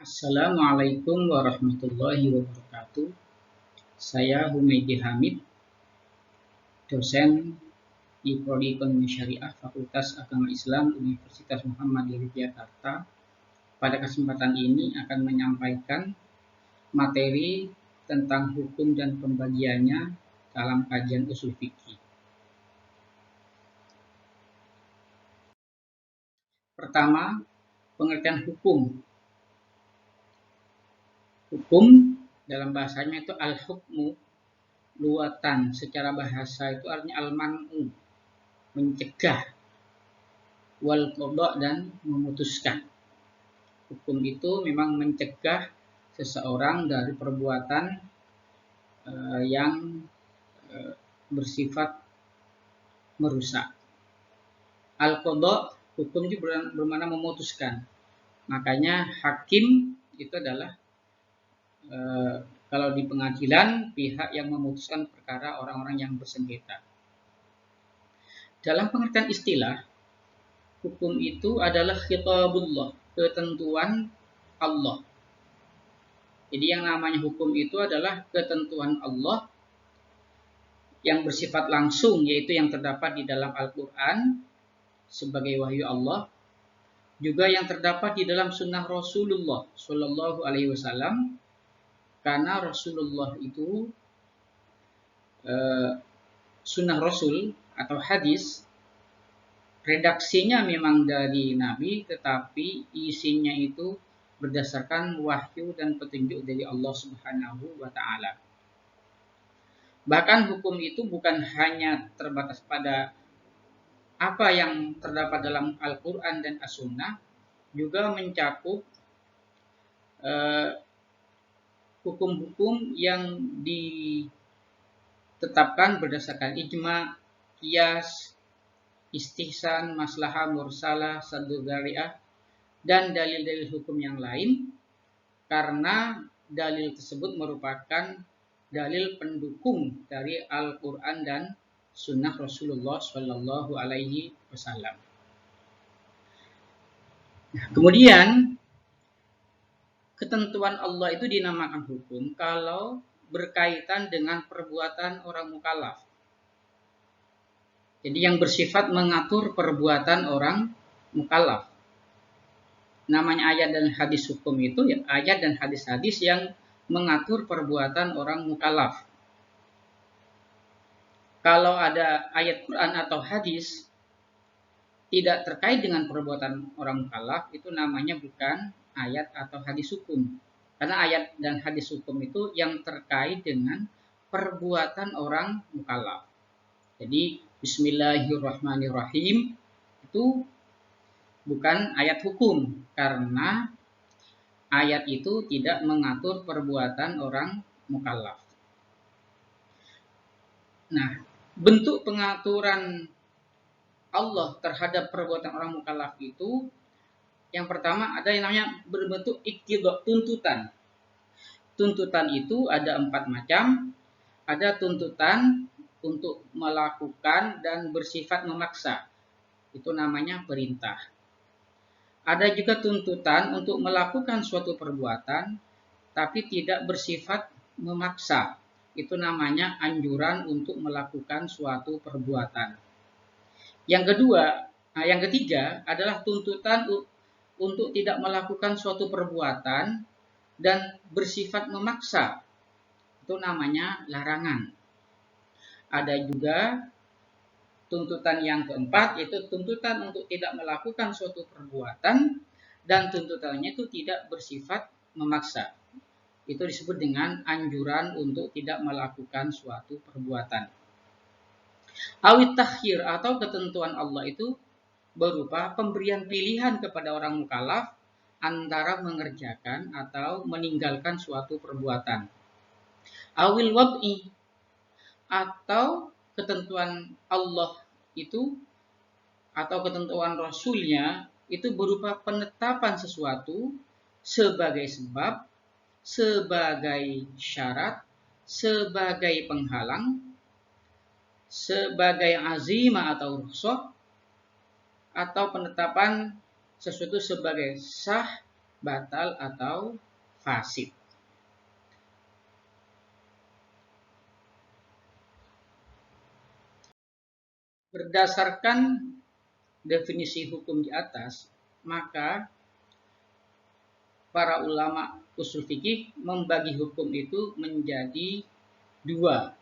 Assalamualaikum warahmatullahi wabarakatuh. Saya Humaydi Hamid, dosen di Prodi Ekonomi Syariah Fakultas Agama Islam Universitas Muhammadiyah Yogyakarta. Pada kesempatan ini akan menyampaikan materi tentang hukum dan pembagiannya dalam kajian usul fikih. Pertama, pengertian hukum. Hukum dalam bahasanya itu al-hukmu, luatan secara bahasa itu artinya al-man'u, mencegah, wal qada dan memutuskan. Hukum itu memang mencegah seseorang dari perbuatan yang bersifat merusak. Al qada, hukum itu bermakna memutuskan. Makanya hakim itu adalah kalau di pengadilan pihak yang memutuskan perkara orang-orang yang bersengketa. Dalam pengertian istilah, hukum itu adalah khitabullah, ketentuan Allah. Jadi yang namanya hukum itu adalah ketentuan Allah yang bersifat langsung, yaitu yang terdapat di dalam Al-Quran sebagai wahyu Allah, juga yang terdapat di dalam sunnah Rasulullah Shallallahu Alaihi Wasallam, karena Rasulullah itu sunnah Rasul atau hadis redaksinya memang dari Nabi, tetapi isinya itu berdasarkan wahyu dan petunjuk dari Allah Subhanahu wa Ta'ala. Bahkan hukum itu bukan hanya terbatas pada apa yang terdapat dalam Al-Quran dan As-Sunnah, juga mencakup hukum-hukum yang ditetapkan berdasarkan ijma, qiyas, istihsan, maslahah mursalah, saddu dzari'ah, dan dalil-dalil hukum yang lain, karena dalil tersebut merupakan dalil pendukung dari Al-Quran dan Sunnah Rasulullah Shallallahu Alaihi Wasallam. Kemudian ketentuan Allah itu dinamakan hukum kalau berkaitan dengan perbuatan orang mukallaf. Jadi yang bersifat mengatur perbuatan orang mukallaf. Namanya ayat dan hadis hukum itu ya ayat dan hadis-hadis yang mengatur perbuatan orang mukallaf. Kalau ada ayat Quran atau hadis tidak terkait dengan perbuatan orang mukallaf, itu namanya bukan ayat atau hadis hukum. Karena ayat dan hadis hukum itu yang terkait dengan perbuatan orang mukallaf. Jadi Bismillahirrahmanirrahim itu bukan ayat hukum, karena ayat itu tidak mengatur perbuatan orang mukallaf. Nah, bentuk pengaturan Allah terhadap perbuatan orang mukallaf itu yang pertama ada yang namanya berbentuk iqtidah, tuntutan. Tuntutan itu ada 4 macam. Ada tuntutan untuk melakukan dan bersifat memaksa. Itu namanya perintah. Ada juga tuntutan untuk melakukan suatu perbuatan tapi tidak bersifat memaksa. Itu namanya anjuran untuk melakukan suatu perbuatan. Yang ketiga adalah tuntutan untuk tidak melakukan suatu perbuatan dan bersifat memaksa. Itu namanya larangan. Ada juga tuntutan yang keempat, yaitu tuntutan untuk tidak melakukan suatu perbuatan dan tuntutannya itu tidak bersifat memaksa. Itu disebut dengan anjuran untuk tidak melakukan suatu perbuatan. Awit takhir atau ketentuan Allah itu berupa pemberian pilihan kepada orang mukallaf antara mengerjakan atau meninggalkan suatu perbuatan. Awil wab'i atau ketentuan Allah itu atau ketentuan Rasulnya itu berupa penetapan sesuatu sebagai sebab, sebagai syarat, sebagai penghalang, sebagai azimah atau rukhsah, atau penetapan sesuatu sebagai sah batal atau fasid. Berdasarkan definisi hukum di atas, maka para ulama usul fikih membagi hukum itu menjadi dua.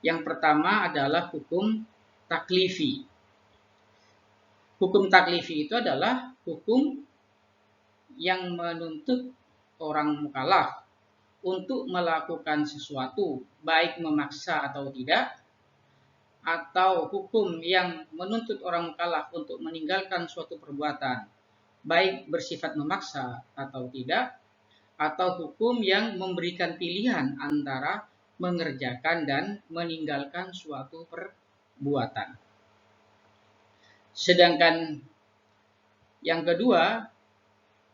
Yang pertama adalah hukum taklifi. Hukum taklifi itu adalah hukum yang menuntut orang mukallaf untuk melakukan sesuatu, baik memaksa atau tidak, atau hukum yang menuntut orang mukallaf untuk meninggalkan suatu perbuatan, baik bersifat memaksa atau tidak, atau hukum yang memberikan pilihan antara mengerjakan dan meninggalkan suatu perbuatan. Sedangkan yang kedua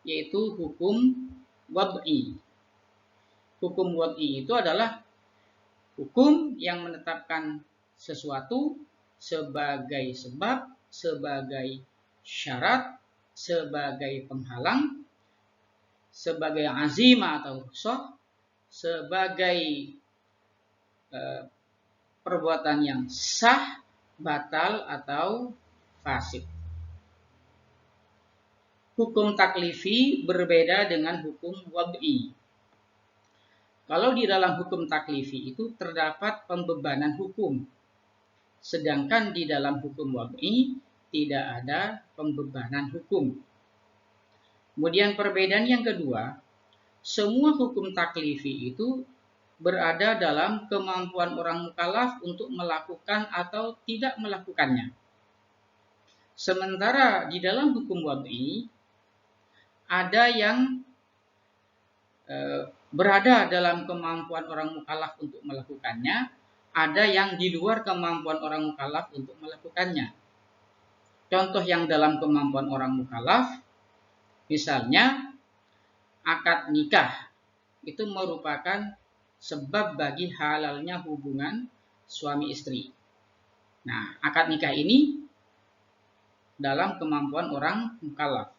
yaitu hukum wad'i. Hukum wad'i itu adalah hukum yang menetapkan sesuatu sebagai sebab, sebagai syarat, sebagai penghalang, sebagai azimah atau rukhsah, sebagai perbuatan yang sah, batal atau fasid. Hukum taklifi berbeda dengan hukum wad'i. Kalau di dalam hukum taklifi itu terdapat pembebanan hukum, sedangkan di dalam hukum wad'i tidak ada pembebanan hukum. Kemudian perbedaan yang kedua, semua hukum taklifi itu berada dalam kemampuan orang mukallaf untuk melakukan atau tidak melakukannya. Sementara di dalam hukum wad'i ada yang berada dalam kemampuan orang mukallaf untuk melakukannya, ada yang di luar kemampuan orang mukallaf untuk melakukannya. Contoh yang dalam kemampuan orang mukallaf, misalnya akad nikah, itu merupakan sebab bagi halalnya hubungan suami istri. Nah, akad nikah ini dalam kemampuan orang mukallaf.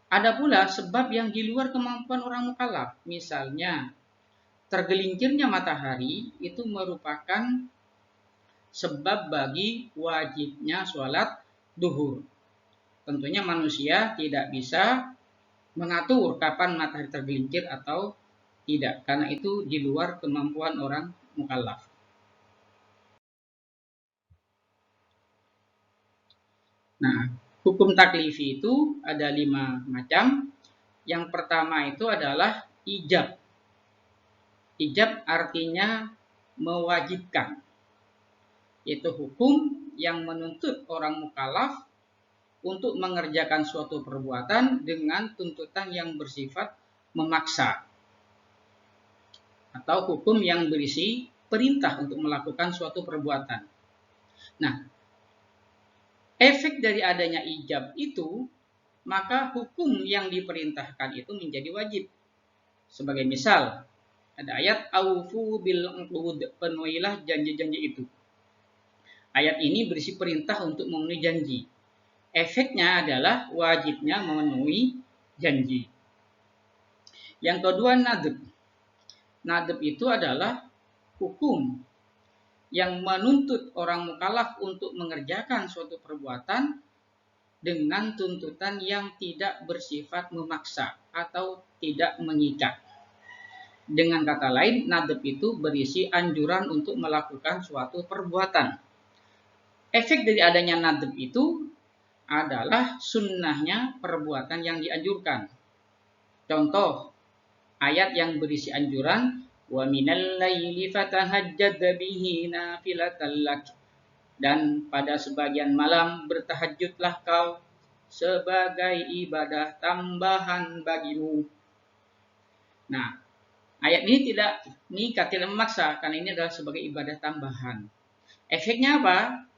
Ada pula sebab yang di luar kemampuan orang mukallaf, misalnya tergelincirnya matahari itu merupakan sebab bagi wajibnya sholat duhur. Tentunya manusia tidak bisa mengatur kapan matahari tergelincir atau tidak, karena itu di luar kemampuan orang mukallaf. Nah, hukum taklifi itu ada 5 macam. Yang pertama itu adalah ijab. Ijab artinya mewajibkan. Yaitu hukum yang menuntut orang mukallaf untuk mengerjakan suatu perbuatan dengan tuntutan yang bersifat memaksa. Atau hukum yang berisi perintah untuk melakukan suatu perbuatan. Nah, efek dari adanya ijab itu, maka hukum yang diperintahkan itu menjadi wajib. Sebagai misal, ada ayat aufu bil uqud, penuhilah janji-janji itu. Ayat ini berisi perintah untuk memenuhi janji. Efeknya adalah wajibnya memenuhi janji. Yang kedua, nadb. Nadb itu adalah hukum yang menuntut orang mukallaf untuk mengerjakan suatu perbuatan dengan tuntutan yang tidak bersifat memaksa atau tidak mengikat. Dengan kata lain, nadb itu berisi anjuran untuk melakukan suatu perbuatan. Efek dari adanya nadb itu adalah sunnahnya perbuatan yang dianjurkan. Contoh, ayat yang berisi anjuran, wa minal laili fatahajjad bihi nafilatan lak, dan pada sebagian malam bertahajudlah kau sebagai ibadah tambahan bagimu. Nah, ayat ini tidak memaksa, karena ini adalah sebagai ibadah tambahan. Efeknya apa?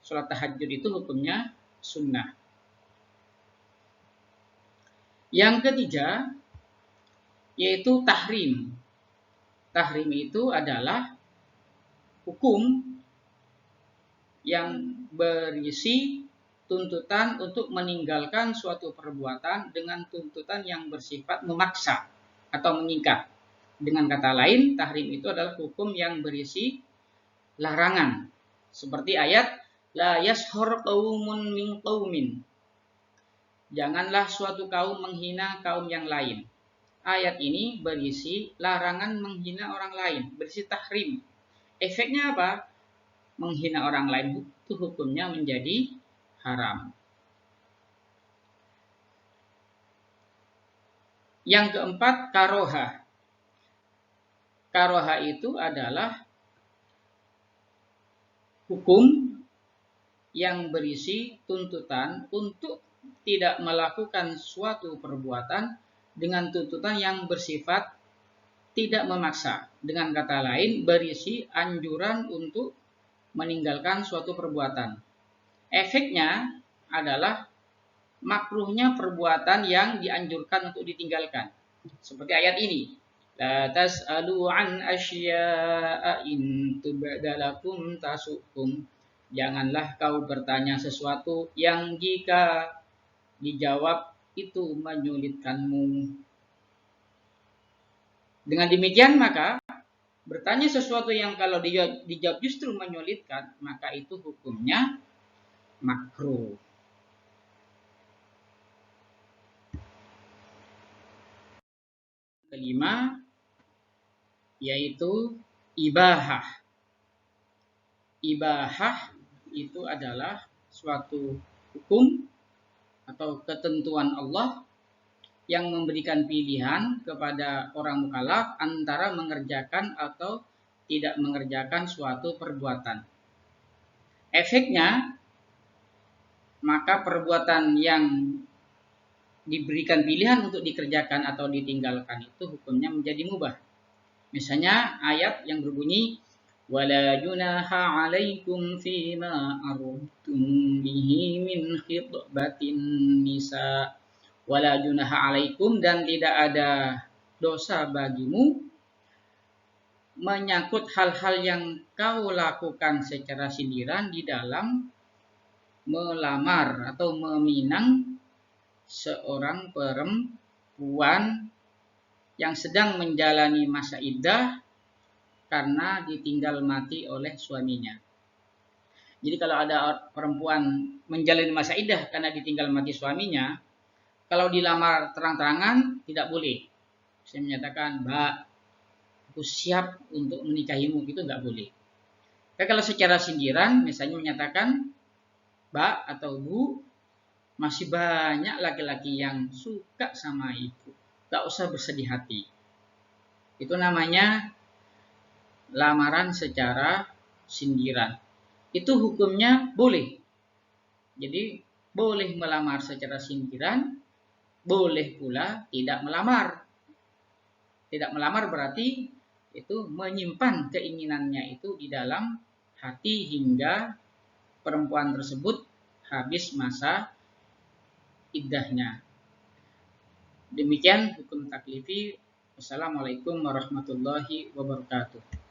Sholat tahajud itu hukumnya sunnah. Yang ketiga yaitu tahrim. Tahrim itu adalah hukum yang berisi tuntutan untuk meninggalkan suatu perbuatan dengan tuntutan yang bersifat memaksa atau mengikat. Dengan kata lain, tahrim itu adalah hukum yang berisi larangan. Seperti ayat la yashhar qaumun min qaumin. Janganlah suatu kaum menghina kaum yang lain. Ayat ini berisi larangan menghina orang lain, berisi tahrim. Efeknya apa? Menghina orang lain itu hukumnya menjadi haram. Yang keempat, karoha. Karoha itu adalah hukum yang berisi tuntutan untuk tidak melakukan suatu perbuatan dengan tuntutan yang bersifat tidak memaksa. Dengan kata lain, berisi anjuran untuk meninggalkan suatu perbuatan. Efeknya adalah makruhnya perbuatan yang dianjurkan untuk ditinggalkan. Seperti ayat ini. La tas'alu an asya'a in tubda lakum tasukum. Janganlah kau bertanya sesuatu yang jika dijawab itu menyulitkanmu. Dengan demikian maka bertanya sesuatu yang kalau dijawab justru menyulitkan, maka itu hukumnya makruh. Kelima, yaitu ibahah. Ibahah itu adalah suatu hukum atau ketentuan Allah yang memberikan pilihan kepada orang mukallaf antara mengerjakan atau tidak mengerjakan suatu perbuatan. Efeknya, maka perbuatan yang diberikan pilihan untuk dikerjakan atau ditinggalkan itu hukumnya menjadi mubah. Misalnya ayat yang berbunyi wala junaha 'alaikum fima arudtum bihi min khitbatin nisa. Wala junaha 'alaikum, dan tidak ada dosa bagimu menyangkut hal-hal yang kau lakukan secara sindiran di dalam melamar atau meminang seorang perempuan yang sedang menjalani masa iddah karena ditinggal mati oleh suaminya. Jadi kalau ada perempuan menjalani masa iddah karena ditinggal mati suaminya, kalau dilamar terang-terangan tidak boleh. Saya menyatakan, Mbak, aku siap untuk menikahimu, itu nggak boleh. Tapi kalau secara sindiran, misalnya menyatakan, Mbak atau Bu, masih banyak laki-laki yang suka sama ibu. Gak usah bersedih hati. Itu namanya lamaran secara sindiran. Itu hukumnya boleh. Jadi boleh melamar secara sindiran, boleh pula tidak melamar. Tidak melamar berarti itu menyimpan keinginannya itu di dalam hati hingga perempuan tersebut habis masa iddahnya. Demikian hukum taklifi. Wassalamualaikum warahmatullahi wabarakatuh.